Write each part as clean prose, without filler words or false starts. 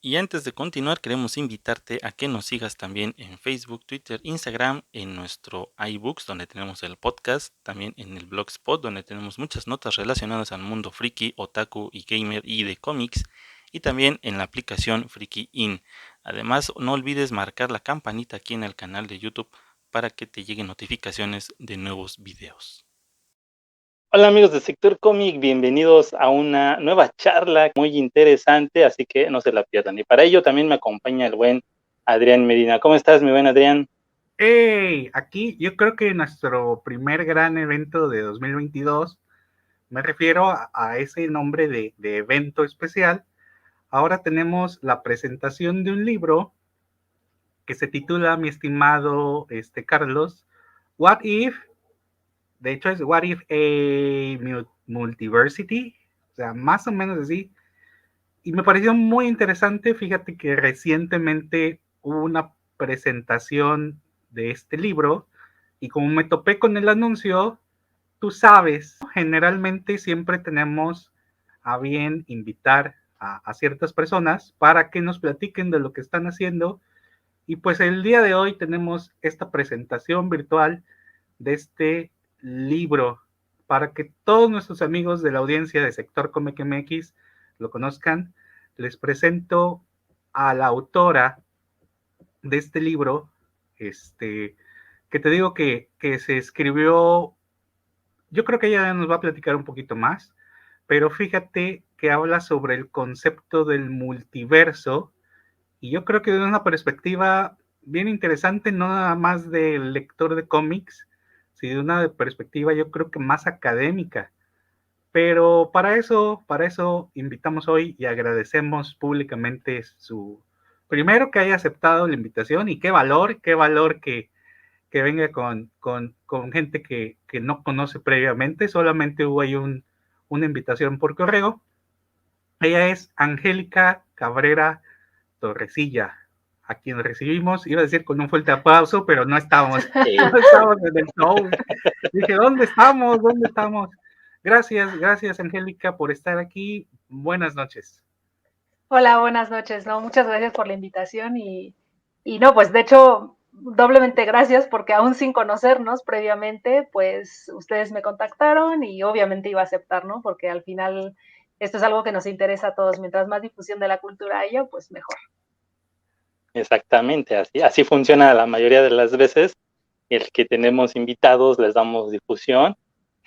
Y antes de continuar, queremos invitarte a que nos sigas también en Facebook, Twitter, Instagram, en nuestro iBooks, donde tenemos el podcast, también en el Blogspot, donde tenemos muchas notas relacionadas al mundo friki, otaku y gamer y de cómics, y también en la aplicación Friki In. Además, no olvides marcar la campanita aquí en el canal de YouTube para que te lleguen notificaciones de nuevos videos. Hola amigos de Sector Cómic, bienvenidos a una nueva charla muy interesante, así que no se la pierdan. Y para ello también me acompaña el buen Adrián Medina. ¿Cómo estás, mi buen Adrián? Hey, aquí yo creo que nuestro primer gran evento de 2022, me refiero a ese nombre de evento especial. Ahora tenemos la presentación de un libro que se titula, mi estimado Carlos, What If, de hecho es What If a Multiversity, o sea, más o menos así. Y me pareció muy interesante, fíjate que recientemente hubo una presentación de este libro y como me topé con el anuncio, tú sabes, generalmente siempre tenemos a bien invitar a ciertas personas para que nos platiquen de lo que están haciendo y pues el día de hoy tenemos esta presentación virtual de este libro para que todos nuestros amigos de la audiencia de Sector Comic MX lo conozcan. Les presento a la autora de este libro, que te digo que se escribió, yo creo que ella nos va a platicar un poquito más, pero fíjate que habla sobre el concepto del multiverso y yo creo que de una perspectiva bien interesante, no nada más del lector de cómics, sino de una perspectiva yo creo que más académica. Pero para eso invitamos hoy y agradecemos públicamente su, primero que haya aceptado la invitación y qué valor que venga con gente que no conoce previamente, solamente hubo ahí una invitación por correo. Ella es Angélica Cabrera Torrecilla, a quien recibimos, iba a decir con un fuerte aplauso, pero no estamos, no estamos en el show. Dije, ¿dónde estamos? ¿Dónde estamos? Gracias Angélica por estar aquí. Buenas noches. Hola, buenas noches, ¿no? Muchas gracias por la invitación y no, pues de hecho, doblemente gracias porque aún sin conocernos previamente, pues ustedes me contactaron y obviamente iba a aceptar, ¿no? Porque al final esto es algo que nos interesa a todos, mientras más difusión de la cultura haya, pues mejor. Exactamente, así funciona la mayoría de las veces. El que tenemos invitados, les damos difusión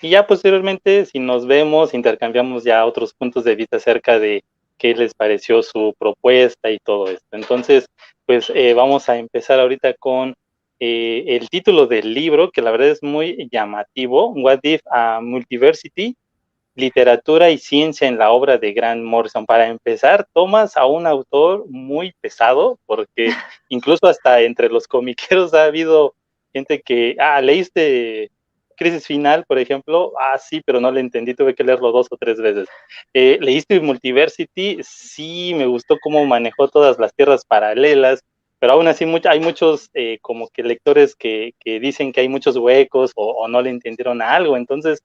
y ya posteriormente, si nos vemos, intercambiamos ya otros puntos de vista acerca de qué les pareció su propuesta y todo esto. Entonces, pues vamos a empezar ahorita con el título del libro, que la verdad es muy llamativo, What If a Multiversity, literatura y ciencia en la obra de Grant Morrison. Para empezar, tomas a un autor muy pesado, porque incluso hasta entre los comiqueros ha habido gente que, leíste Crisis Final, por ejemplo, sí, pero no le entendí, tuve que leerlo 2 o 3 veces. ¿Leíste Multiversity? Sí, me gustó cómo manejó todas las tierras paralelas, pero aún así hay muchos como que lectores que dicen que hay muchos huecos o no le entendieron a algo, entonces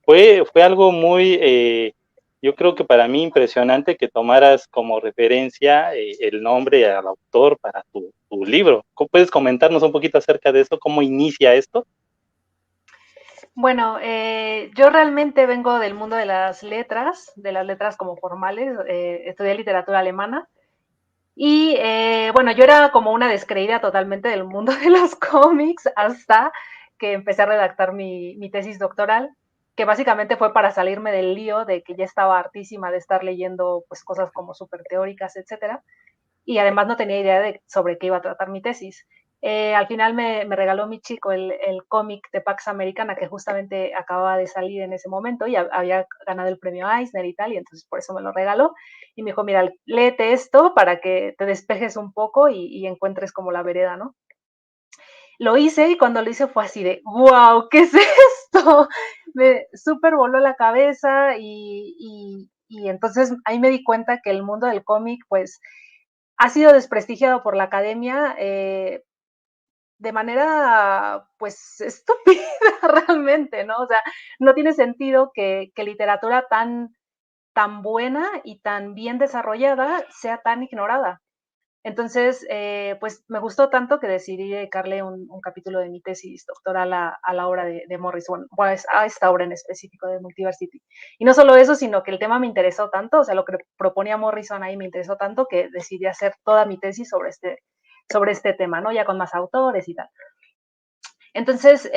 fue algo muy, yo creo que para mí impresionante que tomaras como referencia el nombre al autor para tu libro. ¿Puedes comentarnos un poquito acerca de esto? ¿Cómo inicia esto? Bueno, yo realmente vengo del mundo de las letras como formales, estudié literatura alemana. Y bueno, yo era como una descreída totalmente del mundo de los cómics hasta que empecé a redactar mi tesis doctoral, que básicamente fue para salirme del lío de que ya estaba hartísima de estar leyendo pues cosas como súper teóricas, etcétera, y además no tenía idea de sobre qué iba a tratar mi tesis. Al final me regaló mi chico el cómic de Pax Americana que justamente acababa de salir en ese momento y había ganado el premio Eisner y tal, y entonces por eso me lo regaló. Y me dijo, mira, léete esto para que te despejes un poco y encuentres como la vereda, ¿no? Lo hice y cuando lo hice fue así de, wow, ¿qué es esto? Me súper voló la cabeza y entonces ahí me di cuenta que el mundo del cómic, pues, ha sido desprestigiado por la academia de manera, pues, estúpida realmente, ¿no? O sea, no tiene sentido que literatura tan buena y tan bien desarrollada sea tan ignorada. Entonces, pues me gustó tanto que decidí dedicarle un capítulo de mi tesis doctoral a la obra de Morrison, pues a esta obra en específico de Multiversity. Y no solo eso, sino que el tema me interesó tanto, o sea, lo que proponía Morrison ahí me interesó tanto que decidí hacer toda mi tesis sobre este tema, ¿no? Ya con más autores y tal. Entonces,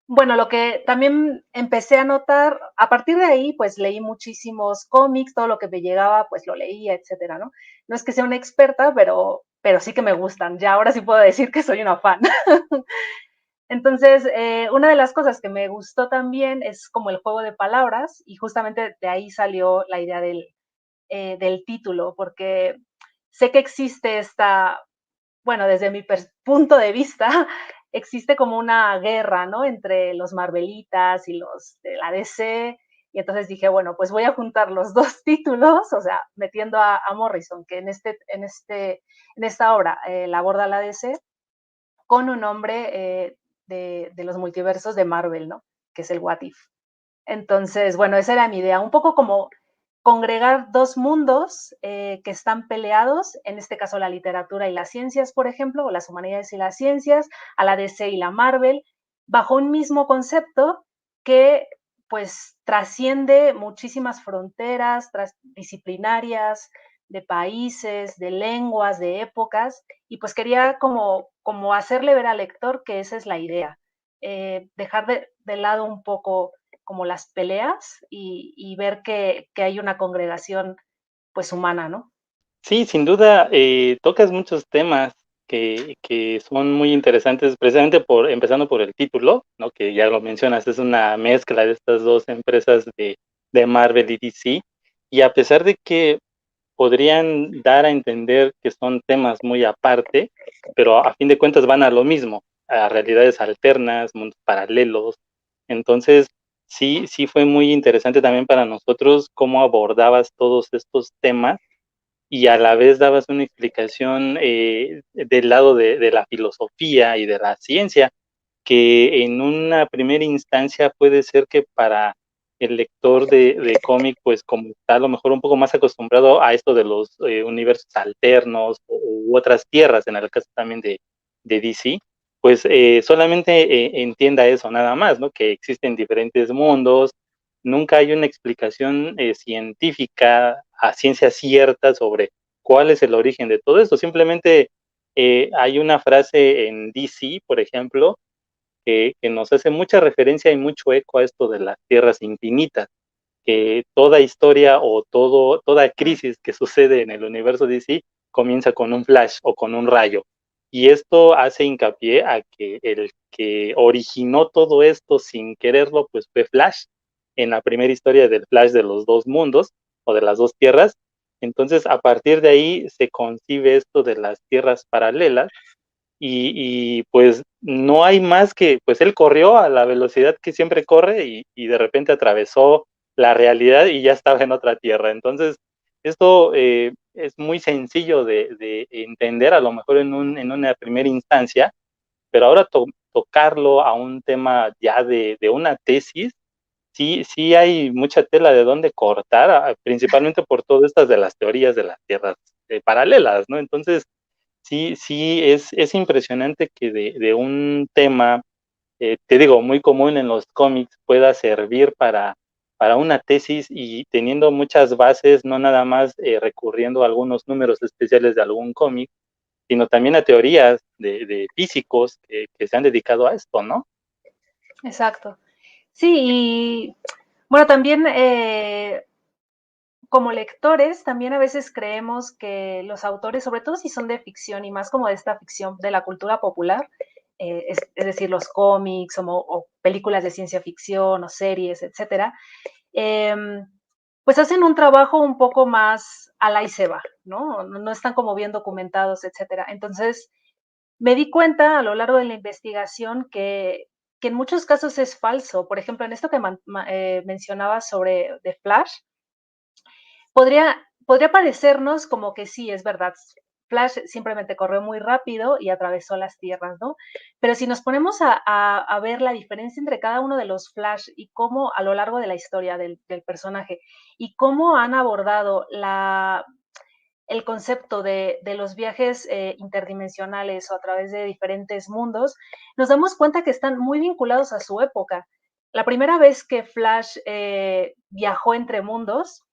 bueno, lo que también empecé a notar, a partir de ahí, pues leí muchísimos cómics, todo lo que me llegaba, pues lo leía, etcétera, ¿no? No es que sea una experta, pero sí que me gustan. Ya ahora sí puedo decir que soy una fan. Entonces, una de las cosas que me gustó también es como el juego de palabras, y justamente de ahí salió la idea del título, porque sé que existe esta, bueno, desde mi punto de vista, existe como una guerra, ¿no? Entre los Marvelitas y los de la DC. Y entonces dije, bueno, pues voy a juntar los dos títulos, o sea, metiendo a Morrison, que en esta obra la aborda la DC, con un nombre de los multiversos de Marvel, ¿no? Que es el What If. Entonces, bueno, esa era mi idea, un poco como congregar dos mundos que están peleados, en este caso la literatura y las ciencias, por ejemplo, o las humanidades y las ciencias, a la DC y la Marvel, bajo un mismo concepto que pues trasciende muchísimas fronteras disciplinarias, de países, de lenguas, de épocas, y pues quería como hacerle ver al lector que esa es la idea, dejar de lado un poco como las peleas y ver que hay una congregación pues humana, ¿no? Sí, sin duda, tocas muchos temas que son muy interesantes, precisamente empezando por el título, ¿no? Que ya lo mencionas, es una mezcla de estas dos empresas de Marvel y DC, y a pesar de que podrían dar a entender que son temas muy aparte, pero a fin de cuentas van a lo mismo, a realidades alternas, mundos paralelos. Entonces, sí fue muy interesante también para nosotros cómo abordabas todos estos temas y a la vez dabas una explicación del lado de la filosofía y de la ciencia, que en una primera instancia puede ser que para el lector de cómic, pues como está a lo mejor un poco más acostumbrado a esto de los universos alternos u otras tierras, en el caso también de DC, pues solamente entienda eso nada más, ¿no? Que existen diferentes mundos, nunca hay una explicación científica a ciencia cierta sobre cuál es el origen de todo esto. Simplemente hay una frase en DC, por ejemplo, que nos hace mucha referencia y mucho eco a esto de las tierras infinitas, que toda historia o toda crisis que sucede en el universo DC comienza con un flash o con un rayo. Y esto hace hincapié a que el que originó todo esto sin quererlo, pues fue Flash, en la primera historia del Flash de los dos mundos o de las dos tierras. Entonces, a partir de ahí se concibe esto de las tierras paralelas y pues no hay más que, pues él corrió a la velocidad que siempre corre y de repente atravesó la realidad y ya estaba en otra tierra. Entonces, esto es muy sencillo de entender, a lo mejor en una primera instancia, pero ahora tocarlo a un tema ya de una tesis, sí hay mucha tela de dónde cortar, principalmente por todas estas de las teorías de las tierras paralelas, ¿no? Entonces, sí, es impresionante que de un tema, te digo, muy común en los cómics pueda servir para una tesis y teniendo muchas bases, no nada más recurriendo a algunos números especiales de algún cómic, sino también a teorías de físicos que se han dedicado a esto, ¿no? Exacto. Sí, y bueno, también como lectores, también a veces creemos que los autores, sobre todo si son de ficción y más como de esta ficción de la cultura popular, es decir, los cómics o películas de ciencia ficción o series, etcétera, eh, pues hacen un trabajo un poco más a la y se va, ¿no? No están como bien documentados, etcétera. Entonces, me di cuenta a lo largo de la investigación que en muchos casos es falso. Por ejemplo, en esto que mencionabas sobre The Flash, podría parecernos como que sí, es verdad. Flash simplemente corrió muy rápido y atravesó las tierras, ¿no? Pero si nos ponemos a ver la diferencia entre cada uno de los Flash y cómo a lo largo de la historia del personaje y cómo han abordado el concepto de los viajes interdimensionales o a través de diferentes mundos, nos damos cuenta que están muy vinculados a su época. La primera vez que Flash viajó entre mundos,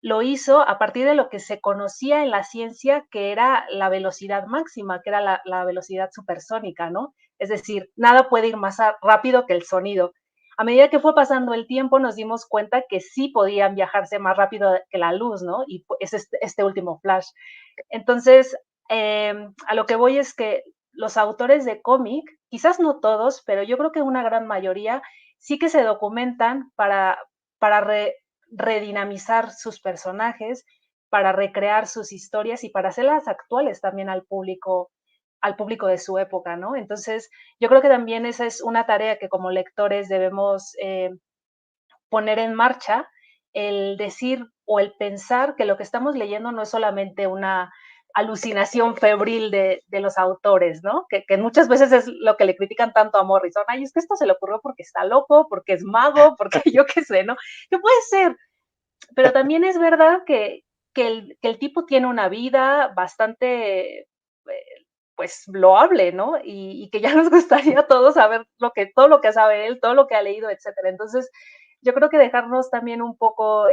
lo hizo a partir de lo que se conocía en la ciencia, que era la velocidad máxima, que era la velocidad supersónica, ¿no? Es decir, nada puede ir más rápido que el sonido. A medida que fue pasando el tiempo, nos dimos cuenta que sí podían viajarse más rápido que la luz, ¿no? Y es este último Flash. Entonces, a lo que voy es que los autores de cómic, quizás no todos, pero yo creo que una gran mayoría, sí que se documentan para redinamizar sus personajes, para recrear sus historias y para hacerlas actuales también al público de su época, ¿no? Entonces, yo creo que también esa es una tarea que como lectores debemos poner en marcha, el decir o el pensar que lo que estamos leyendo no es solamente una alucinación febril de los autores, ¿no? Que muchas veces es lo que le critican tanto a Morrison. Ay, es que esto se le ocurrió porque está loco, porque es mago, porque yo qué sé, ¿no? Que puede ser, pero también es verdad que el tipo tiene una vida bastante, pues, loable, ¿no? Y que ya nos gustaría a todos saber todo lo que sabe él, todo lo que ha leído, etcétera. Entonces, yo creo que dejarnos también un poco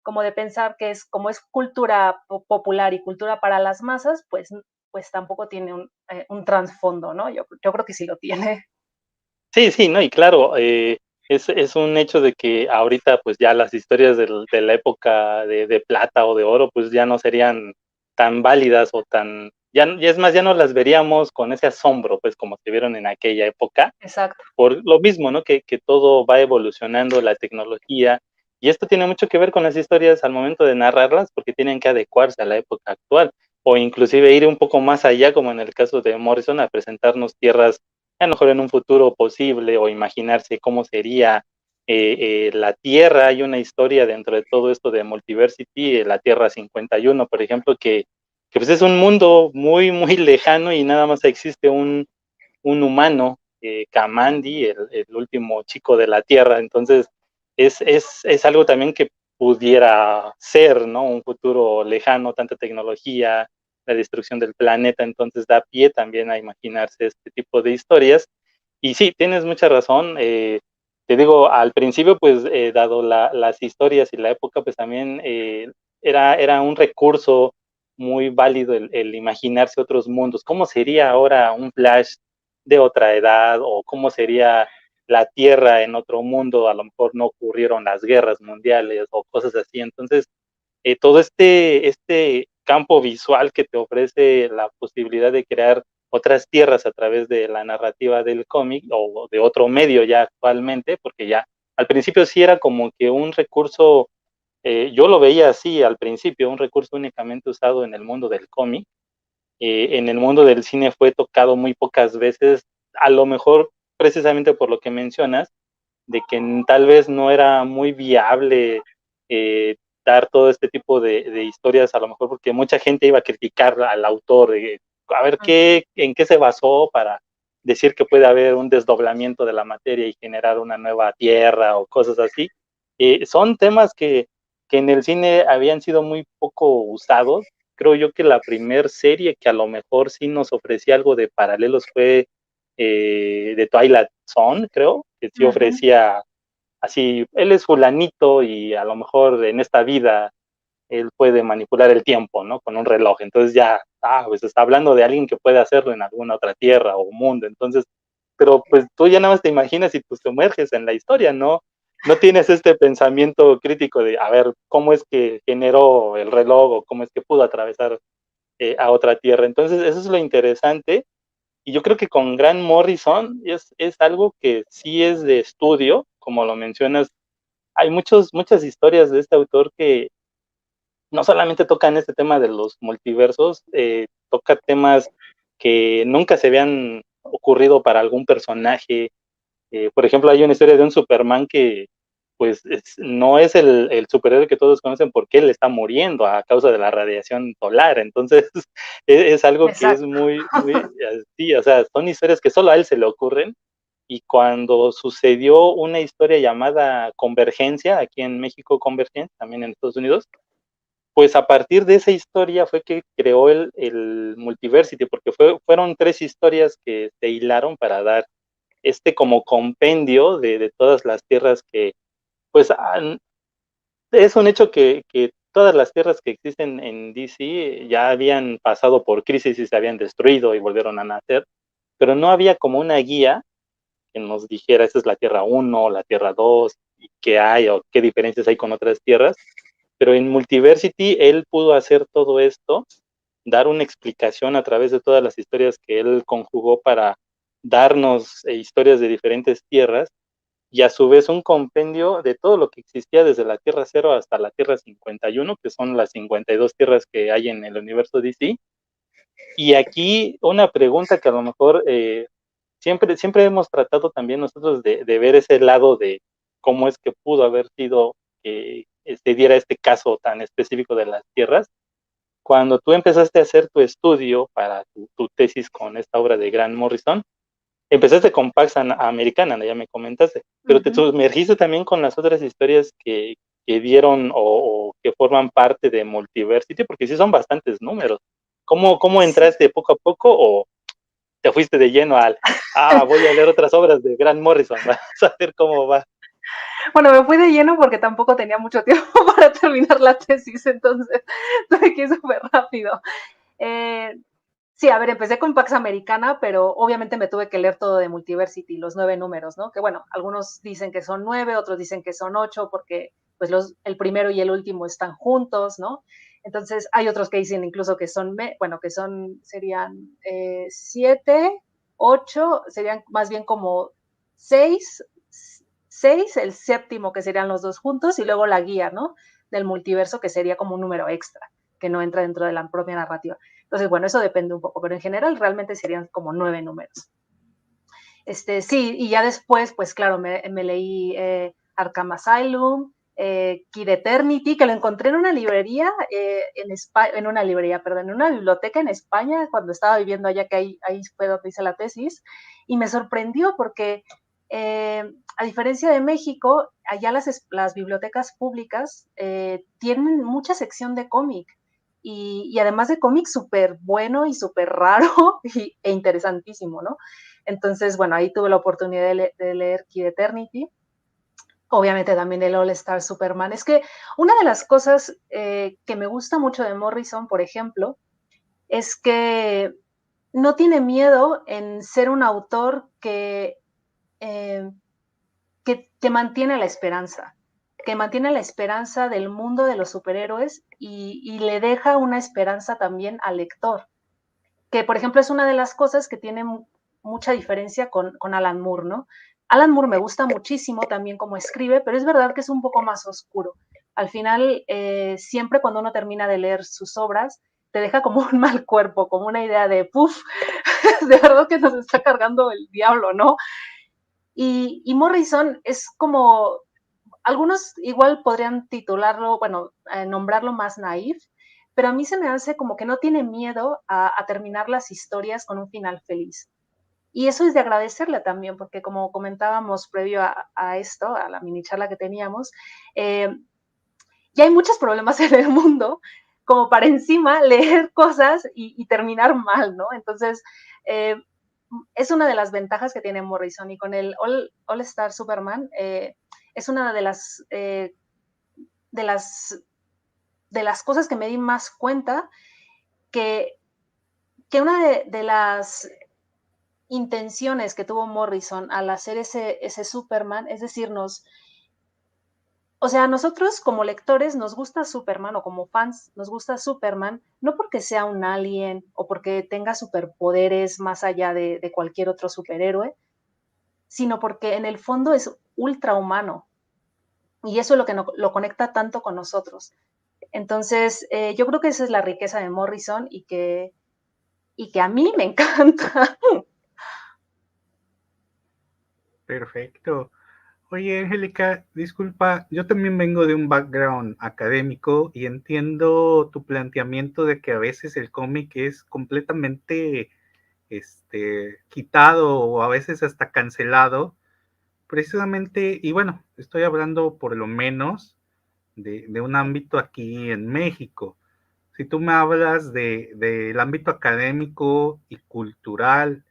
como de pensar que como es cultura popular y cultura para las masas, pues tampoco tiene un trasfondo, ¿no? Yo creo que sí lo tiene. Sí, sí, ¿no? Y claro, es un hecho de que ahorita pues ya las historias de la época de plata o de oro pues ya no serían tan válidas o tan, y es más, ya no las veríamos con ese asombro pues como se vieron en aquella época, Exacto. por lo mismo, ¿no? Que todo va evolucionando, la tecnología, y esto tiene mucho que ver con las historias al momento de narrarlas porque tienen que adecuarse a la época actual, o inclusive ir un poco más allá, como en el caso de Morrison, a presentarnos tierras a lo mejor en un futuro posible o imaginarse cómo sería la Tierra. Hay una historia dentro de todo esto de Multiversity, la Tierra 51, por ejemplo, que pues es un mundo muy, muy lejano y nada más existe un humano, Kamandi, el último chico de la Tierra. Entonces, es algo también que pudiera ser, ¿no? Un futuro lejano, tanta tecnología, la destrucción del planeta, entonces da pie también a imaginarse este tipo de historias. Y sí, tienes mucha razón. Te digo, al principio, pues, dado las historias y la época, pues también era un recurso muy válido el imaginarse otros mundos. ¿Cómo sería ahora un Flash de otra edad? ¿O cómo sería la Tierra en otro mundo? A lo mejor no ocurrieron las guerras mundiales o cosas así. Entonces, todo este campo visual que te ofrece la posibilidad de crear otras tierras a través de la narrativa del cómic o de otro medio ya actualmente, porque ya al principio sí era como que un recurso, yo lo veía así al principio, un recurso únicamente usado en el mundo del cómic. En el mundo del cine fue tocado muy pocas veces, a lo mejor precisamente por lo que mencionas, de que tal vez no era muy viable eh, dar todo este tipo de historias, a lo mejor porque mucha gente iba a criticar al autor, a ver en qué se basó para decir que puede haber un desdoblamiento de la materia y generar una nueva tierra o cosas así. Son temas que en el cine habían sido muy poco usados. Creo yo que la primer serie que a lo mejor sí nos ofrecía algo de paralelos fue de Twilight Zone, creo, que sí ofrecía así, él es fulanito y a lo mejor en esta vida él puede manipular el tiempo, ¿no? Con un reloj. Entonces ya, pues está hablando de alguien que puede hacerlo en alguna otra tierra o mundo. Entonces, pero pues tú ya nada más te imaginas y tú te sumerges en la historia, ¿no? No tienes este pensamiento crítico de, a ver, ¿cómo es que generó el reloj o cómo es que pudo atravesar a otra tierra? Entonces, eso es lo interesante. Y yo creo que con Grant Morrison es algo que sí es de estudio, como lo mencionas. Hay muchas historias de este autor que no solamente tocan este tema de los multiversos, toca temas que nunca se habían ocurrido para algún personaje. Por ejemplo, hay una historia de un Superman que pues no es el superhéroe que todos conocen porque él está muriendo a causa de la radiación solar. Entonces, es algo que es Exacto. muy así, o sea, son historias que solo a él se le ocurren. Y cuando sucedió una historia llamada Convergencia, aquí en México Convergencia, también en Estados Unidos, pues a partir de esa historia fue que creó el Multiversity, porque fueron 3 historias que se hilaron para dar como compendio de todas las tierras que, pues es un hecho que todas las tierras que existen en DC ya habían pasado por crisis y se habían destruido y volvieron a nacer, pero no había como una guía que nos dijera, esta es la Tierra 1, la Tierra 2, y qué hay o qué diferencias hay con otras tierras. Pero en Multiversity él pudo hacer todo esto, dar una explicación a través de todas las historias que él conjugó para darnos historias de diferentes tierras, y a su vez un compendio de todo lo que existía desde la Tierra 0 hasta la Tierra 51, que son las 52 tierras que hay en el universo DC. Y aquí una pregunta que a lo mejor siempre hemos tratado también nosotros de ver ese lado de cómo es que pudo haber sido que se diera este caso tan específico de las tierras. Cuando tú empezaste a hacer tu estudio para tu tesis con esta obra de Grant Morrison, empezaste con Pax Americana, ya me comentaste, pero te sumergiste también con las otras historias que dieron o que forman parte de Multiversity, porque sí son bastantes números. ¿Cómo entraste poco a poco o te fuiste de lleno voy a leer otras obras de Grant Morrison, vas a ver cómo va? Bueno, me fui de lleno porque tampoco tenía mucho tiempo para terminar la tesis, entonces tuve que ir súper rápido. Sí, a ver, empecé con Pax Americana, pero obviamente me tuve que leer todo de Multiversity, los 9 números, ¿no? Que bueno, algunos dicen que son 9, otros dicen que son 8, porque pues el primero y el último están juntos, ¿no? Entonces hay otros que dicen incluso que son, serían 7, 8, serían más bien como 6, el séptimo que serían los dos juntos, y luego la guía, ¿no? Del multiverso, que sería como un número extra, que no entra dentro de la propia narrativa. Entonces, bueno, eso depende un poco, pero en general realmente serían como 9 números. Sí, y ya después, pues claro, me leí Arkham Asylum, Kid Eternity, que lo encontré en una librería, en una biblioteca en España, cuando estaba viviendo allá, que ahí fue donde hice la tesis, y me sorprendió porque, a diferencia de México, allá las bibliotecas públicas tienen mucha sección de cómic, y además de cómic súper bueno y súper raro e interesantísimo, ¿no? Entonces, bueno, ahí tuve la oportunidad de leer Kid Eternity, obviamente también el All Star Superman. Es que una de las cosas que me gusta mucho de Morrison, por ejemplo, es que no tiene miedo en ser un autor que mantiene la esperanza, que mantiene la esperanza del mundo de los superhéroes y le deja una esperanza también al lector, que por ejemplo es una de las cosas que tiene mucha diferencia con Alan Moore, ¿no? Alan Moore me gusta muchísimo también como escribe, pero es verdad que es un poco más oscuro. Al final, siempre cuando uno termina de leer sus obras, te deja como un mal cuerpo, como una idea de, puff, de verdad que nos está cargando el diablo, ¿no? Y Morrison es como, algunos igual podrían titularlo, bueno, nombrarlo más naif, pero a mí se me hace como que no tiene miedo a terminar las historias con un final feliz. Y eso es de agradecerle también, porque como comentábamos previo a esto, a la mini charla que teníamos, ya hay muchos problemas en el mundo como para encima leer cosas y terminar mal, ¿no? Entonces, es una de las ventajas que tiene Morrison, y con el All Star Superman es una de las cosas que me di más cuenta que una de las intenciones que tuvo Morrison al hacer ese Superman es decirnos, o sea, nosotros como lectores nos gusta Superman, o como fans nos gusta Superman, no porque sea un alien o porque tenga superpoderes más allá de cualquier otro superhéroe, sino porque en el fondo es ultrahumano. Y eso es lo que lo conecta tanto con nosotros. Entonces, yo creo que esa es la riqueza de Morrison y que a mí me encanta. Perfecto. Oye, Angélica, disculpa, yo también vengo de un background académico y entiendo tu planteamiento de que a veces el cómic es completamente quitado o a veces hasta cancelado, precisamente, y bueno, estoy hablando por lo menos de un ámbito aquí en México. Si tú me hablas del ámbito académico y cultural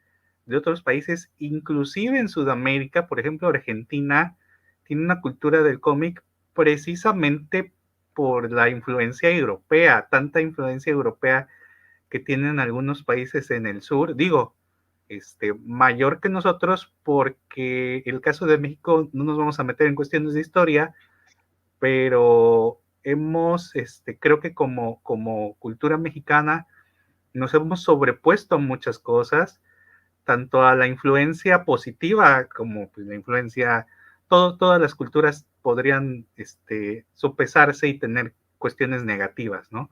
de otros países, inclusive en Sudamérica, por ejemplo, Argentina tiene una cultura del cómic precisamente por la influencia europea, tanta influencia europea que tienen algunos países en el sur, digo, mayor que nosotros, porque el caso de México no nos vamos a meter en cuestiones de historia, pero hemos, creo que como cultura mexicana, nos hemos sobrepuesto a muchas cosas, tanto a la influencia positiva como pues, la influencia, todas las culturas podrían sopesarse y tener cuestiones negativas, ¿no?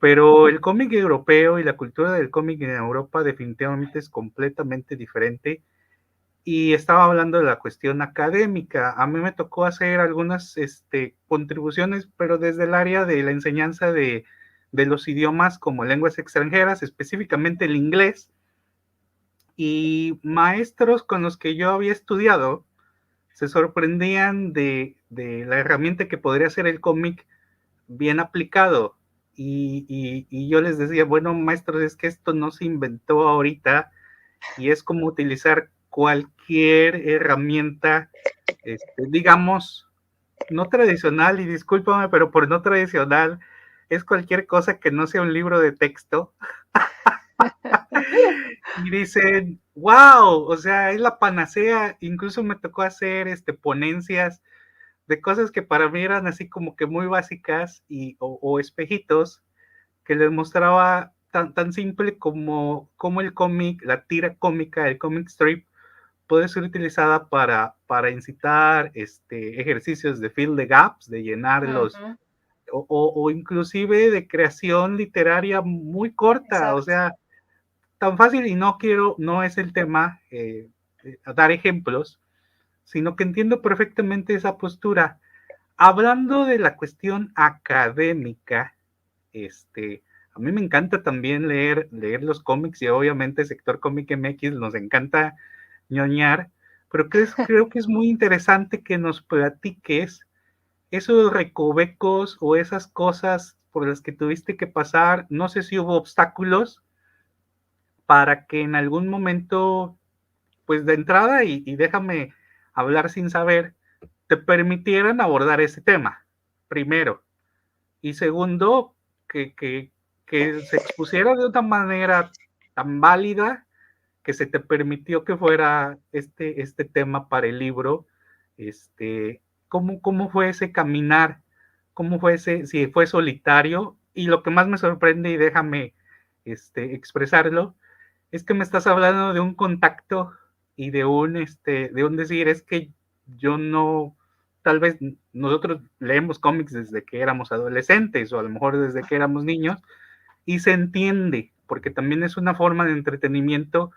Pero el cómic europeo y la cultura del cómic en Europa definitivamente es completamente diferente. Y estaba hablando de la cuestión académica. A mí me tocó hacer algunas contribuciones, pero desde el área de la enseñanza de los idiomas como lenguas extranjeras, específicamente el inglés. Y maestros con los que yo había estudiado se sorprendían de la herramienta que podría ser el cómic bien aplicado. Y yo les decía, bueno, maestros, es que esto no se inventó ahorita y es como utilizar cualquier herramienta, digamos, no tradicional, y discúlpame, pero por no tradicional, es cualquier cosa que no sea un libro de texto. Y dicen, wow, o sea, es la panacea. Incluso me tocó hacer ponencias de cosas que para mí eran así como que muy básicas o espejitos que les mostraba tan simple como el cómic, la tira cómica, el comic strip, puede ser utilizada para incitar ejercicios de fill the gaps, de llenarlos, o inclusive de creación literaria muy corta, o Exacto. sea, tan fácil. Y no es el tema dar ejemplos, sino que entiendo perfectamente esa postura. Hablando de la cuestión académica, a mí me encanta también leer los cómics, y obviamente Sector Cómic MX nos encanta ñoñar, pero creo que es muy interesante que nos platiques esos recovecos o esas cosas por las que tuviste que pasar. No sé si hubo obstáculos para que en algún momento, pues de entrada, y déjame hablar sin saber, te permitieran abordar ese tema, primero. Y segundo, que se expusiera de una manera tan válida que se te permitió que fuera este tema para el libro. ¿Cómo fue ese caminar? ¿Cómo fue si fue solitario? Y lo que más me sorprende, y déjame expresarlo, es que me estás hablando de un contacto y de un decir, es que yo no, tal vez nosotros leemos cómics desde que éramos adolescentes o a lo mejor desde que éramos niños, y se entiende, porque también es una forma de entretenimiento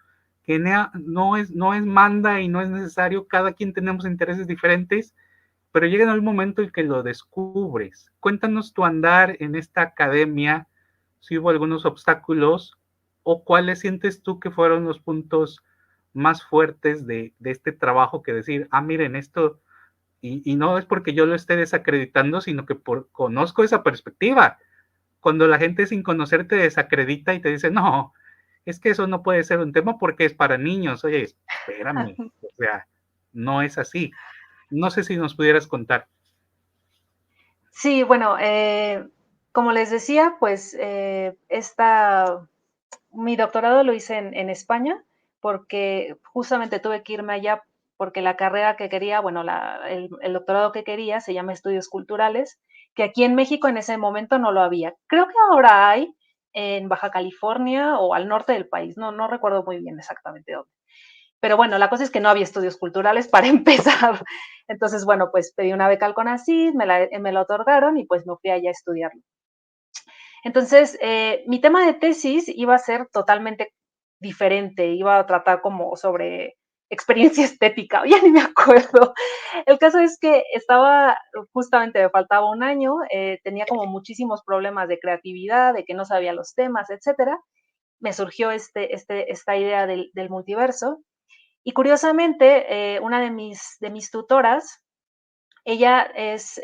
que no es manda y no es necesario. Cada quien tenemos intereses diferentes, pero llega en el momento en que lo descubres. Cuéntanos tu andar en esta academia, si hubo algunos obstáculos o cuáles sientes tú que fueron los puntos más fuertes de este trabajo, que decir, miren, esto, y no es porque yo lo esté desacreditando, sino que conozco esa perspectiva. Cuando la gente sin conocer te desacredita y te dice, no, es que eso no puede ser un tema porque es para niños. Oye, espérame, o sea, no es así. No sé si nos pudieras contar. Sí, bueno, como les decía, pues mi doctorado lo hice en España porque justamente tuve que irme allá porque la carrera que quería, bueno, el doctorado que quería se llama Estudios Culturales, que aquí en México en ese momento no lo había. Creo que ahora hay en Baja California o al norte del país, no recuerdo muy bien exactamente dónde. Pero bueno, la cosa es que no había estudios culturales para empezar. Entonces, bueno, pues pedí una beca al CONACYT, me la otorgaron y pues me fui allá a estudiarlo. Entonces, mi tema de tesis iba a ser totalmente diferente, iba a tratar como sobre experiencia estética, ya ni me acuerdo. El caso es que justamente me faltaba un año, tenía como muchísimos problemas de creatividad, de que no sabía los temas, etcétera. Me surgió esta idea del multiverso. Y curiosamente, una de mis tutoras, ella es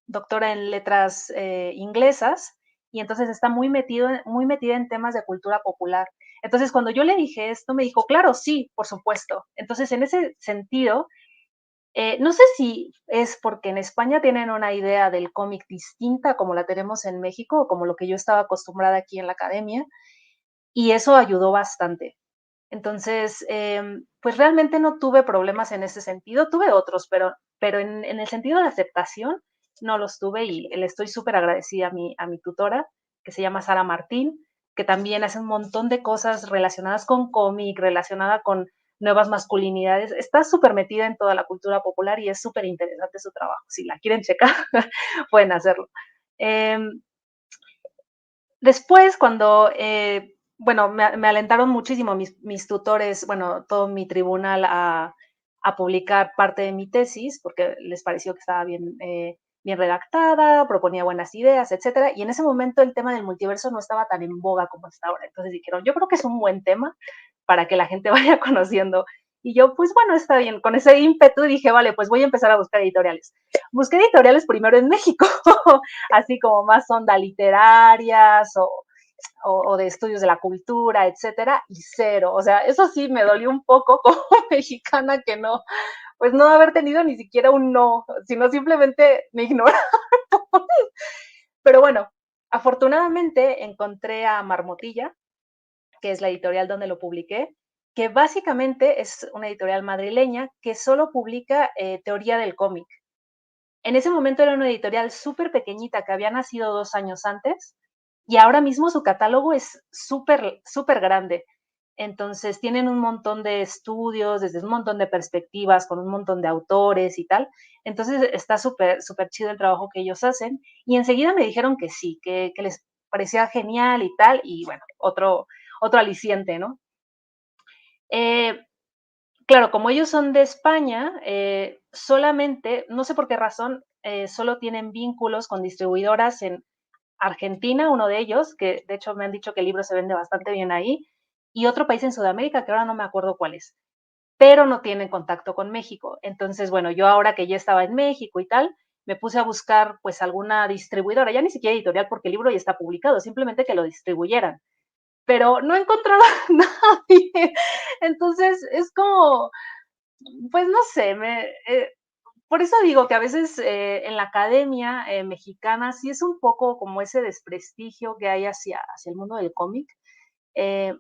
doctora en letras inglesas, y entonces está muy metida en temas de cultura popular. Entonces, cuando yo le dije esto, me dijo, claro, sí, por supuesto. Entonces, en ese sentido, no sé si es porque en España tienen una idea del cómic distinta como la tenemos en México, o como lo que yo estaba acostumbrada aquí en la academia, y eso ayudó bastante. Entonces, pues realmente no tuve problemas en ese sentido, tuve otros, pero en el sentido de aceptación no los tuve y le estoy súper agradecida a mi tutora, que se llama Sara Martín, que también hace un montón de cosas relacionadas con cómic, relacionada con nuevas masculinidades. Está súper metida en toda la cultura popular y es súper interesante su trabajo. Si la quieren checar, pueden hacerlo. Eh, Después, cuando, bueno, me alentaron muchísimo mis tutores, bueno, todo mi tribunal a publicar parte de mi tesis, porque les pareció que estaba bien, bien redactada, proponía buenas ideas, etcétera. Y en ese momento el tema del multiverso no estaba tan en boga como está ahora. Entonces dijeron, yo creo que es un buen tema para que la gente vaya conociendo. Y yo, pues bueno, está bien. Con ese ímpetu dije, vale, pues voy a empezar a buscar editoriales. Busqué editoriales primero en México, así como más onda literarias o de estudios de la cultura, etcétera, y cero. O sea, eso sí me dolió un poco como mexicana que no, pues no haber tenido ni siquiera un no, sino simplemente me ignoraron. Pero bueno, afortunadamente encontré a Marmotilla, que es la editorial donde lo publiqué, que básicamente es una editorial madrileña que solo publica teoría del cómic. En ese momento era una editorial súper pequeñita que había nacido 2 años antes y ahora mismo su catálogo es súper, súper grande. Entonces tienen un montón de estudios, desde un montón de perspectivas, con un montón de autores y tal. Entonces está súper, súper chido el trabajo que ellos hacen. Y enseguida me dijeron que sí, que les parecía genial y tal. Y bueno, otro aliciente, ¿no? Eh, Claro, como ellos son de España, solamente, no sé por qué razón, solo tienen vínculos con distribuidoras en Argentina, uno de ellos, que de hecho me han dicho que el libro se vende bastante bien ahí, y otro país en Sudamérica, que ahora no me acuerdo cuál es, pero no tienen contacto con México. Entonces, bueno, yo ahora que ya estaba en México y tal, me puse a buscar pues alguna distribuidora, ya ni siquiera editorial porque el libro ya está publicado, simplemente que lo distribuyeran, pero no encontraba nadie. Entonces, es como, pues no sé, por eso digo que a veces en la academia mexicana sí es un poco como ese desprestigio que hay hacia el mundo del cómic.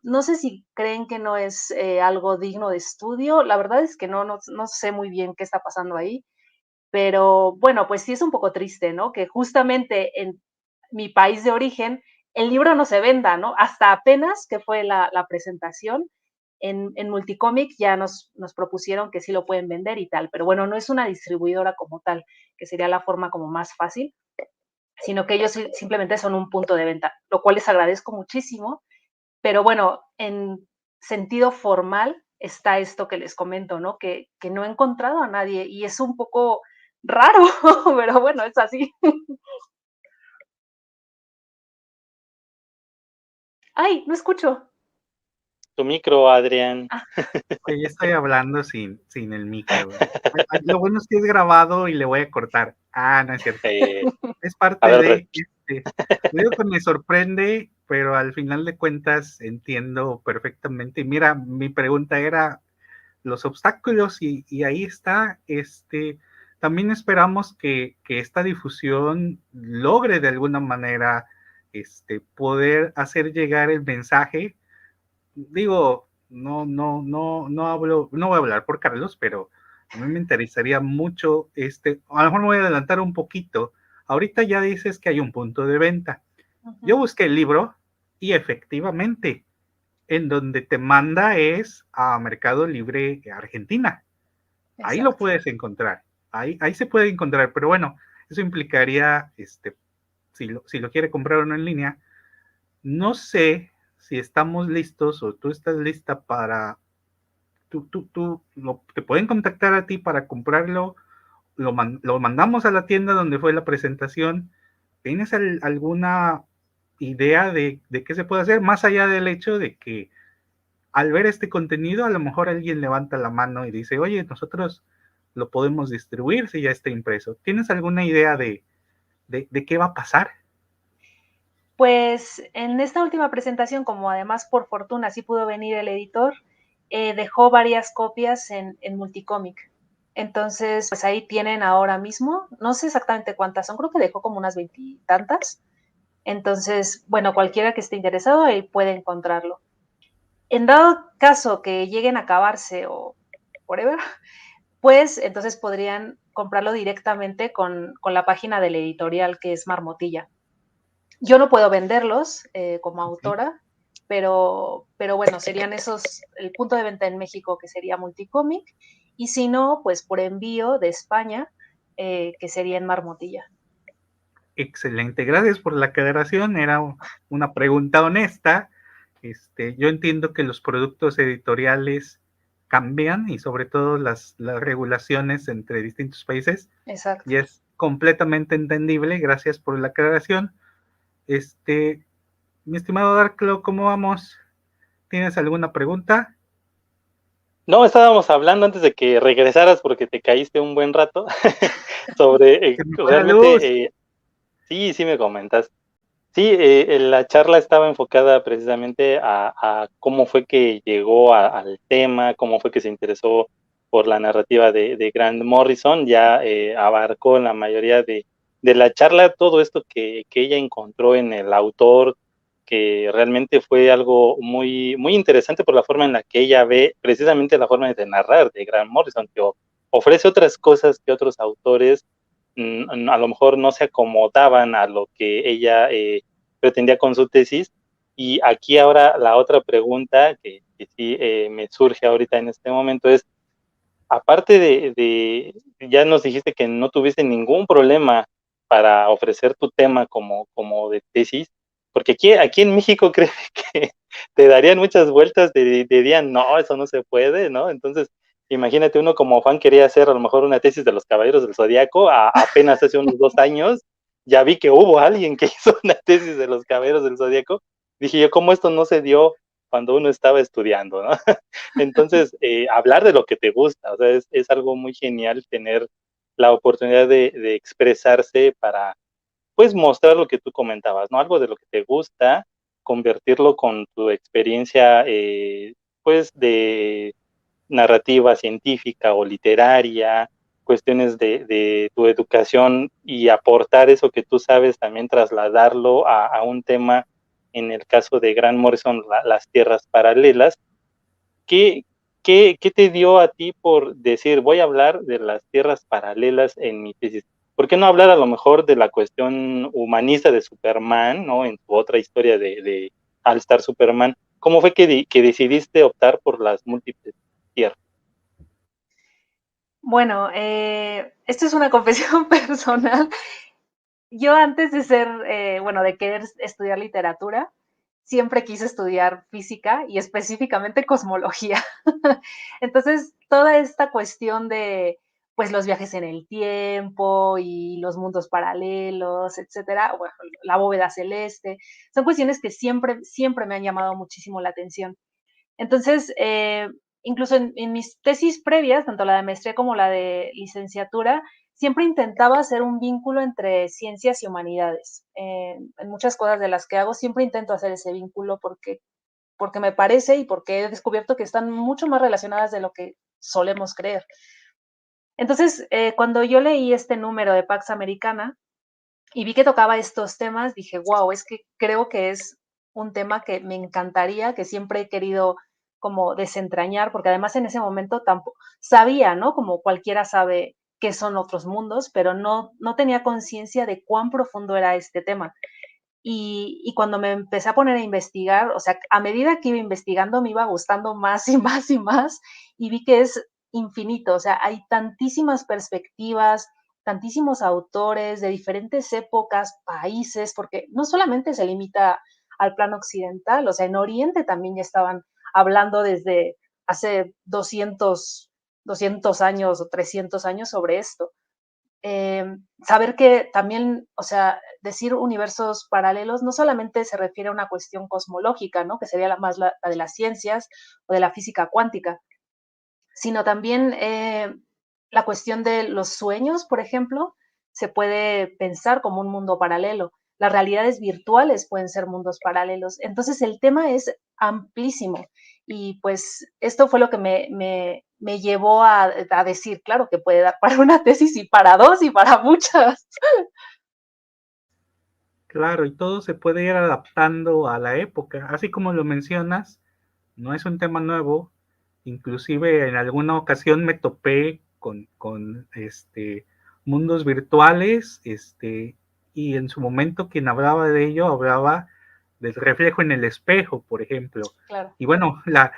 No sé si creen que no es algo digno de estudio, la verdad es que no sé muy bien qué está pasando ahí, pero bueno, pues sí es un poco triste, ¿no? Que justamente en mi país de origen el libro no se venda, ¿no? Hasta apenas que fue la presentación en Multicomic ya nos propusieron que sí lo pueden vender y tal, pero bueno, no es una distribuidora como tal, que sería la forma como más fácil, sino que ellos simplemente son un punto de venta, lo cual les agradezco muchísimo, pero bueno, en sentido formal está esto que les comento, ¿no? Que no he encontrado a nadie y es un poco raro, pero bueno, es así. Ay, no escucho. Tu micro, Adrián. Ah, Oye, ya estoy hablando sin el micro, güey. Lo bueno es que es grabado y le voy a cortar. Ah, no es cierto. Eh, Es a parte ver, de, digo que me sorprende, pero al final de cuentas entiendo perfectamente. Y mira, mi pregunta era los obstáculos y ahí está, también esperamos que esta difusión logre de alguna manera, poder hacer llegar el mensaje. Digo, no voy a hablar por Carlos, pero a mí me interesaría mucho, a lo mejor me voy a adelantar un poquito. Ahorita ya dices que hay un punto de venta. Yo uh-huh. busqué el libro y efectivamente, en donde te manda es a Mercado Libre Argentina. Ahí lo Exacto. puedes encontrar. Ahí se puede encontrar, pero bueno, eso implicaría, si lo quiere comprar uno en línea, no sé si estamos listos o tú estás lista para, te pueden contactar a ti para comprarlo, lo mandamos a la tienda donde fue la presentación. ¿Tienes alguna idea de qué se puede hacer? Más allá del hecho de que al ver este contenido, a lo mejor alguien levanta la mano y dice, oye, nosotros lo podemos distribuir si ya está impreso. ¿Tienes alguna idea de qué va a pasar. Pues en esta última presentación, como además por fortuna sí pudo venir el editor, dejó varias copias en Multicomic. Entonces, pues ahí tienen ahora mismo, no sé exactamente cuántas son, creo que dejó como unas 20 y tantas. Entonces, bueno, cualquiera que esté interesado ahí puede encontrarlo. En dado caso que lleguen a acabarse o whatever, pues entonces podrían comprarlo directamente con la página del editorial que es Marmotilla. Yo no puedo venderlos como Okay. autora, pero bueno, serían esos, el punto de venta en México que sería Multicomic, y si no, pues por envío de España, que sería en Marmotilla. Excelente, gracias por la aclaración, era una pregunta honesta. Yo entiendo que los productos editoriales cambian y sobre todo las regulaciones entre distintos países, Exacto. y es completamente entendible, gracias por la aclaración. Mi estimado Darklo, ¿cómo vamos? ¿Tienes alguna pregunta? No, estábamos hablando antes de que regresaras porque te caíste un buen rato sobre Se me fue la luz. realmente, sí, sí me comentas. Sí, la charla estaba enfocada precisamente a cómo fue que llegó al tema, cómo fue que se interesó por la narrativa de Grant Morrison. Ya abarcó la mayoría de la charla todo esto que ella encontró en el autor, que realmente fue algo muy, muy interesante por la forma en la que ella ve precisamente la forma de narrar de Grant Morrison, que ofrece otras cosas que otros autores a lo mejor no se acomodaban a lo que ella pretendía con su tesis. Y aquí ahora la otra pregunta que sí me surge ahorita en este momento es, aparte ya nos dijiste que no tuviste ningún problema para ofrecer tu tema como de tesis, porque aquí en México creo que te darían muchas vueltas, dirían, no, eso no se puede, ¿no? Entonces, imagínate, uno como Juan quería hacer a lo mejor una tesis de los Caballeros del Zodíaco, apenas hace unos 2 años, ya vi que hubo alguien que hizo una tesis de los Caballeros del Zodíaco, dije yo, ¿cómo esto no se dio cuando uno estaba estudiando, ¿no? Entonces, hablar de lo que te gusta, o sea, es algo muy genial tener la oportunidad de expresarse para, pues, mostrar lo que tú comentabas, ¿no? Algo de lo que te gusta, convertirlo con tu experiencia, pues, de narrativa científica o literaria, cuestiones de tu educación y aportar eso que tú sabes, también trasladarlo a un tema, en el caso de Grant Morrison, las tierras paralelas. ¿Qué, qué te dio a ti por decir, voy a hablar de las tierras paralelas en mi tesis? ¿Por qué no hablar a lo mejor de la cuestión humanista de Superman, ¿no? En tu otra historia de All Star Superman, ¿cómo fue que decidiste optar por las múltiples tierras? Bueno, esto es una confesión personal. Yo antes de ser, bueno, de querer estudiar literatura, siempre quise estudiar física y específicamente cosmología. Entonces, toda esta cuestión de, pues, los viajes en el tiempo y los mundos paralelos, etcétera, bueno, la bóveda celeste, son cuestiones que siempre, siempre me han llamado muchísimo la atención. Entonces, incluso en mis tesis previas, tanto la de maestría como la de licenciatura, siempre intentaba hacer un vínculo entre ciencias y humanidades. En muchas cosas de las que hago siempre intento hacer ese vínculo porque me parece y porque he descubierto que están mucho más relacionadas de lo que solemos creer. Entonces, cuando yo leí este número de Pax Americana y vi que tocaba estos temas, dije, wow, es que creo que es un tema que me encantaría, que siempre he querido como desentrañar, porque además en ese momento tampoco sabía, ¿no? Como cualquiera sabe qué son otros mundos, pero no tenía conciencia de cuán profundo era este tema. Y cuando me empecé a poner a investigar, o sea, a medida que iba investigando me iba gustando más y más y más, y vi que es infinito, o sea, hay tantísimas perspectivas, tantísimos autores de diferentes épocas, países, porque no solamente se limita al plano occidental, o sea, en Oriente también ya estaban hablando desde hace 200 años o 300 años sobre esto. Saber que también, o sea, decir universos paralelos no solamente se refiere a una cuestión cosmológica, ¿no? Que sería la de las ciencias o de la física cuántica, sino también la cuestión de los sueños, por ejemplo. se puede pensar como un mundo paralelo. Las realidades virtuales pueden ser mundos paralelos. Entonces el tema es amplísimo y pues esto fue lo que me llevó a decir, claro, que puede dar para una tesis y para dos y para muchas. Claro, y todo se puede ir adaptando a la época. Así como lo mencionas, no es un tema nuevo. Inclusive en alguna ocasión me topé con mundos virtuales, y en su momento quien hablaba de ello hablaba del reflejo en el espejo, por ejemplo. Claro. Y bueno, la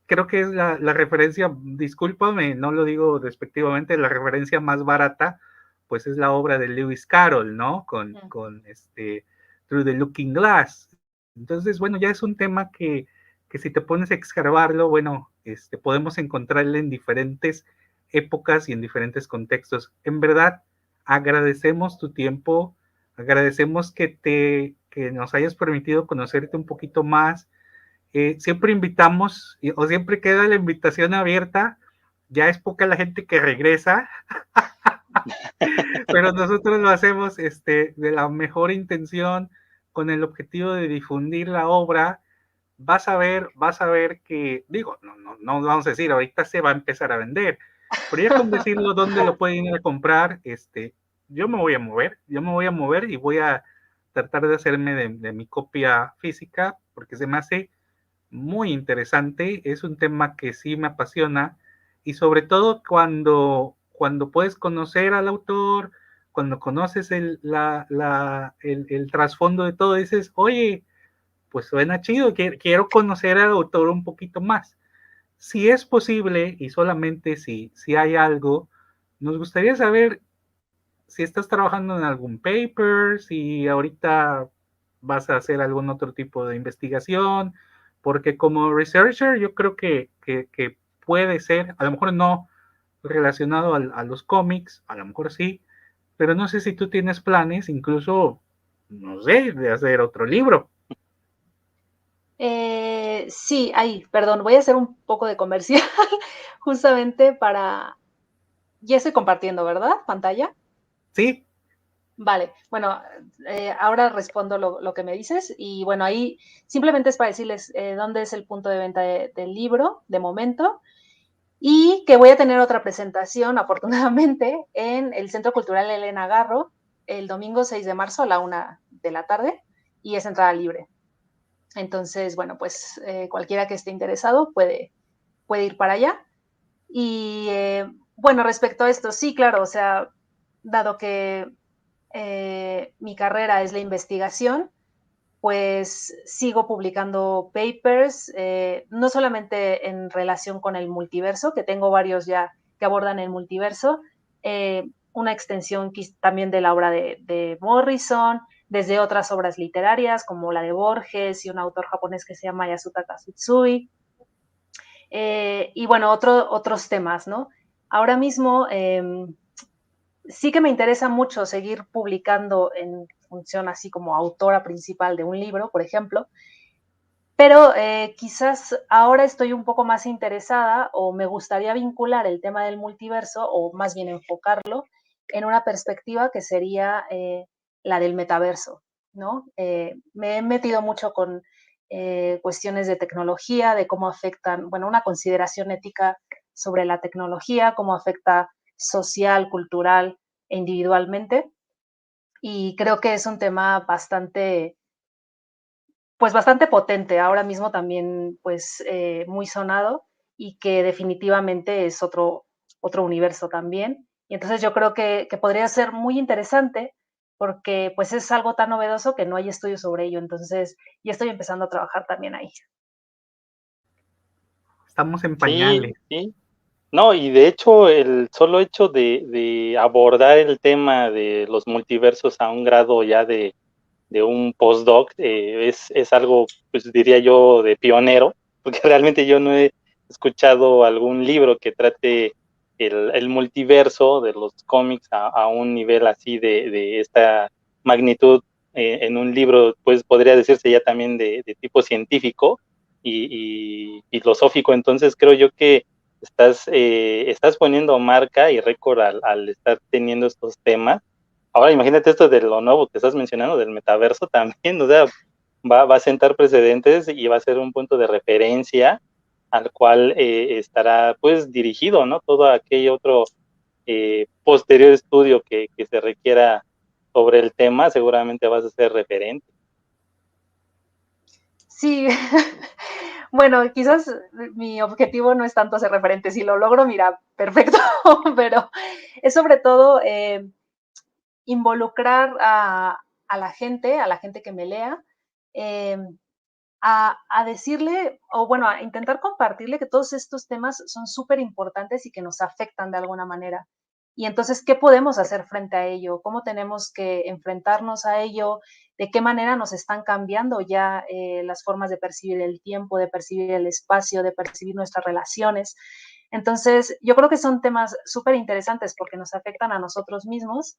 creo que es la referencia, discúlpame, no lo digo despectivamente, la referencia más barata, pues es la obra de Lewis Carroll, ¿no? Con Through the Looking Glass. Entonces, bueno, ya es un tema que si te pones a escarbarlo, bueno, podemos encontrarle en diferentes épocas y en diferentes contextos. En verdad, agradecemos tu tiempo, agradecemos que nos hayas permitido conocerte un poquito más. Siempre invitamos, o siempre queda la invitación abierta, ya es poca la gente que regresa, pero nosotros lo hacemos de la mejor intención, con el objetivo de difundir la obra. Vas a ver que, digo, no vamos a decir, ahorita se va a empezar a vender, pero ya con decirlo dónde lo pueden ir a comprar, yo me voy a mover y voy a tratar de hacerme de mi copia física, porque se me hace muy interesante, es un tema que sí me apasiona, y sobre todo cuando puedes conocer al autor, cuando conoces el trasfondo de todo, dices, oye, pues suena chido, quiero conocer al autor un poquito más. Si es posible, y solamente si hay algo, nos gustaría saber si estás trabajando en algún paper, si ahorita vas a hacer algún otro tipo de investigación, porque como researcher yo creo que puede ser, a lo mejor no relacionado a los cómics, a lo mejor sí, pero no sé si tú tienes planes, incluso, no sé, de hacer otro libro. Sí, ahí, perdón, voy a hacer un poco de comercial justamente para... Ya estoy compartiendo, ¿verdad? Pantalla. Sí. Vale, bueno, ahora respondo lo que me dices y bueno, ahí simplemente es para decirles dónde es el punto de venta del libro de momento y que voy a tener otra presentación, afortunadamente, en el Centro Cultural Elena Garro el domingo 6 de marzo a la 1 de la tarde y es entrada libre. Entonces, bueno, pues cualquiera que esté interesado puede ir para allá. Y bueno, respecto a esto, sí, claro, o sea, dado que mi carrera es la investigación, pues sigo publicando papers, no solamente en relación con el multiverso, que tengo varios ya que abordan el multiverso, una extensión también de la obra de Morrison, desde otras obras literarias como la de Borges y un autor japonés que se llama Yasutaka Tsutsui, y bueno, otros temas, ¿no? Ahora mismo sí que me interesa mucho seguir publicando en función así como autora principal de un libro, por ejemplo, pero quizás ahora estoy un poco más interesada o me gustaría vincular el tema del multiverso o más bien enfocarlo en una perspectiva que sería la del metaverso, ¿no? Me he metido mucho con cuestiones de tecnología, de cómo afectan, bueno, una consideración ética sobre la tecnología, cómo afecta social, cultural e individualmente. Y creo que es un tema bastante, pues bastante potente, ahora mismo también pues muy sonado y que definitivamente es otro universo también. Y entonces yo creo que podría ser muy interesante porque pues es algo tan novedoso que no hay estudios sobre ello. Entonces ya estoy empezando a trabajar también ahí. Estamos en Sí, pañales. sí. No, y de hecho el solo hecho de abordar el tema de los multiversos a un grado ya de un postdoc es algo, pues diría yo, de pionero, porque realmente yo no he escuchado algún libro que trate el multiverso de los cómics a un nivel así de esta magnitud en un libro, pues podría decirse ya también de tipo científico y filosófico. Entonces creo yo que estás poniendo marca y récord al estar teniendo estos temas. Ahora imagínate esto de lo nuevo que estás mencionando, del metaverso también, o sea, va a sentar precedentes y va a ser un punto de referencia al cual estará pues dirigido, ¿no? Todo aquel otro posterior estudio que se requiera sobre el tema, seguramente vas a ser referente. Sí, bueno, quizás mi objetivo no es tanto ser referente, si lo logro, mira, perfecto, pero es sobre todo involucrar a la gente que me lea, eh, a decirle, o bueno, a intentar compartirle que todos estos temas son súper importantes y que nos afectan de alguna manera. Y entonces, ¿qué podemos hacer frente a ello? ¿Cómo tenemos que enfrentarnos a ello? ¿De qué manera nos están cambiando ya las formas de percibir el tiempo, de percibir el espacio, de percibir nuestras relaciones? Entonces, yo creo que son temas súper interesantes porque nos afectan a nosotros mismos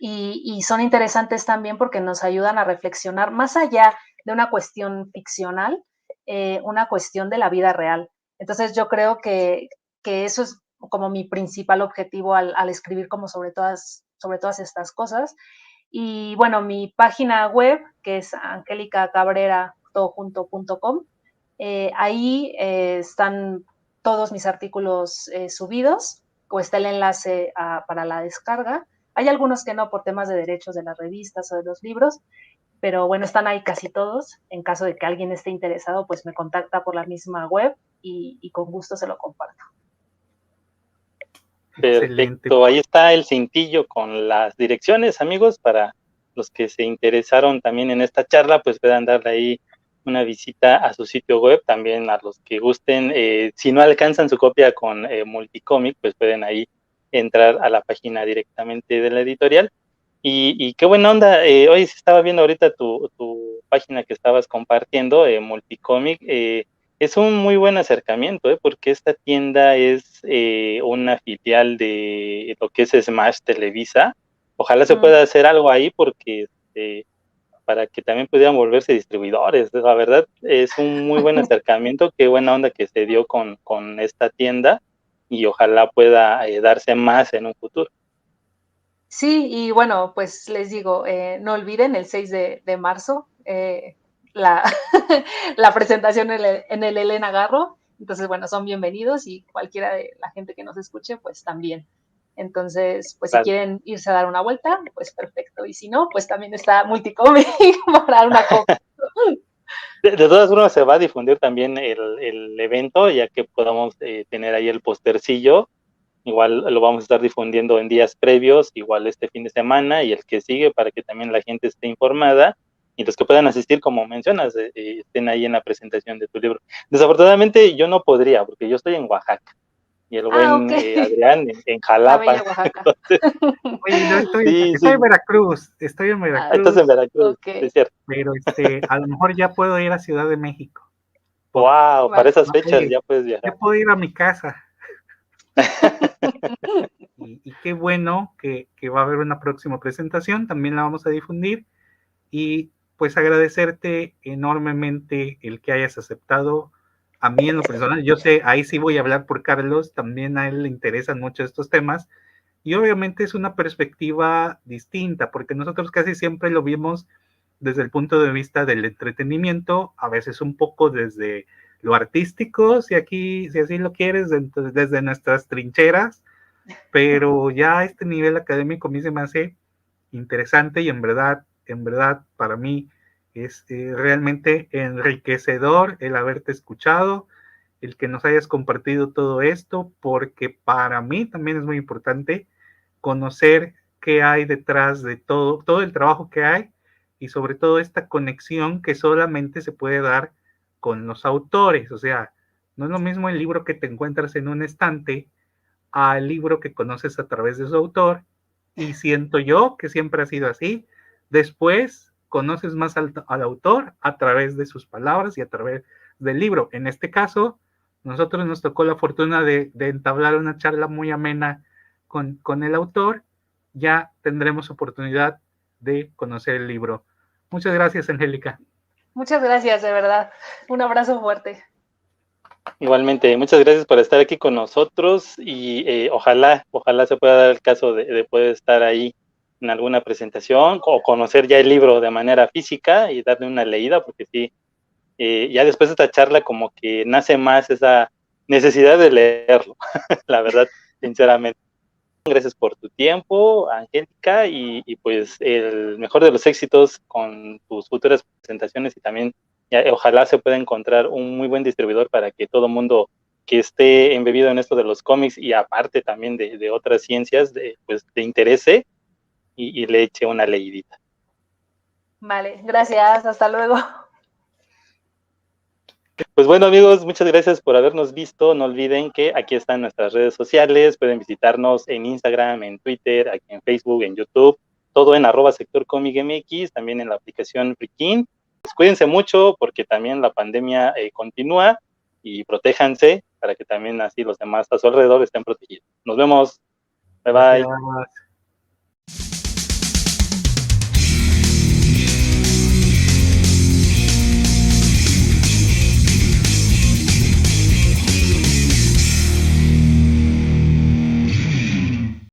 y son interesantes también porque nos ayudan a reflexionar más allá de una cuestión ficcional, una cuestión de la vida real. Entonces yo creo que eso es como mi principal objetivo al escribir como sobre todas estas cosas. Y bueno, mi página web, que es angelicacabrera.com, ahí están todos mis artículos subidos, o está el enlace para la descarga. Hay algunos que no por temas de derechos de las revistas o de los libros, pero bueno, están ahí casi todos. En caso de que alguien esté interesado, pues me contacta por la misma web y con gusto se lo comparto. Excelente. Perfecto, ahí está el cintillo con las direcciones, amigos, para los que se interesaron también en esta charla, pues puedan darle ahí una visita a su sitio web, también a los que gusten, si no alcanzan su copia con Multicomic, pues pueden ahí entrar a la página directamente de la editorial. Y qué buena onda, hoy se estaba viendo ahorita tu página que estabas compartiendo, Multicomic, es un muy buen acercamiento, porque esta tienda es una filial de lo que es Smash Televisa. Ojalá se pueda hacer algo ahí porque para que también pudieran volverse distribuidores. La verdad, es un muy buen acercamiento. Qué buena onda que se dio con esta tienda y ojalá pueda darse más en un futuro. Sí, y bueno, pues les digo, no olviden el 6 de marzo la, la presentación en el Elena Garro. Entonces, bueno, son bienvenidos y cualquiera de la gente que nos escuche, pues también. Entonces, pues si Claro. quieren irse a dar una vuelta, pues perfecto. Y si no, pues también está Multicomic para dar una copia. De todas formas, se va a difundir también el evento, ya que podamos tener ahí el postercillo. Igual lo vamos a estar difundiendo en días previos, igual este fin de semana y el que sigue, para que también la gente esté informada y los que puedan asistir, como mencionas, estén ahí en la presentación de tu libro. Desafortunadamente yo no podría, porque yo estoy en Oaxaca y el buen Ok. Adrián en La Jalapa. bella Oaxaca. Entonces, Oye, no sí, estoy sí. en Veracruz, Estás en Veracruz, Ok. es cierto. pero a lo mejor ya puedo ir a Ciudad de México. Wow, para esas No fechas sé, ya puedes ya viajar. puedo ir a mi casa. Y qué bueno que va a haber una próxima presentación, también la vamos a difundir. Y pues agradecerte enormemente el que hayas aceptado. A mí en lo personal, yo sé, ahí sí voy a hablar por Carlos, también a él le interesan mucho estos temas. Y obviamente es una perspectiva distinta, porque nosotros casi siempre lo vimos desde el punto de vista del entretenimiento, a veces un poco desde lo artístico, si así lo quieres, desde nuestras trincheras, pero ya a este nivel académico a mí se me hace interesante y en verdad para mí es realmente enriquecedor el haberte escuchado, el que nos hayas compartido todo esto, porque para mí también es muy importante conocer qué hay detrás de todo el trabajo que hay y sobre todo esta conexión que solamente se puede dar con los autores. O sea, no es lo mismo el libro que te encuentras en un estante al libro que conoces a través de su autor, y siento yo que siempre ha sido así. Después conoces más al autor a través de sus palabras y a través del libro. En este caso, nosotros nos tocó la fortuna de entablar una charla muy amena con el autor. Ya tendremos oportunidad de conocer el libro. Muchas gracias, Angélica. Muchas gracias, de verdad. Un abrazo fuerte. Igualmente, muchas gracias por estar aquí con nosotros y ojalá se pueda dar el caso de poder estar ahí en alguna presentación o conocer ya el libro de manera física y darle una leída, porque sí, ya después de esta charla como que nace más esa necesidad de leerlo, la verdad, sinceramente. Gracias por tu tiempo, Angélica, y pues el mejor de los éxitos con tus futuras presentaciones y también ojalá se pueda encontrar un muy buen distribuidor para que todo mundo que esté embebido en esto de los cómics y aparte también de otras ciencias, pues te interese y le eche una leidita. Vale, gracias, hasta luego. Pues bueno, amigos, muchas gracias por habernos visto. No olviden que aquí están nuestras redes sociales. Pueden visitarnos en Instagram, en Twitter, aquí en Facebook, en YouTube. Todo en @sectorcomicmx, también en la aplicación Frikin. Pues cuídense mucho porque también la pandemia continúa y protéjanse para que también así los demás a su alrededor estén protegidos. Nos vemos. Bye bye. Gracias.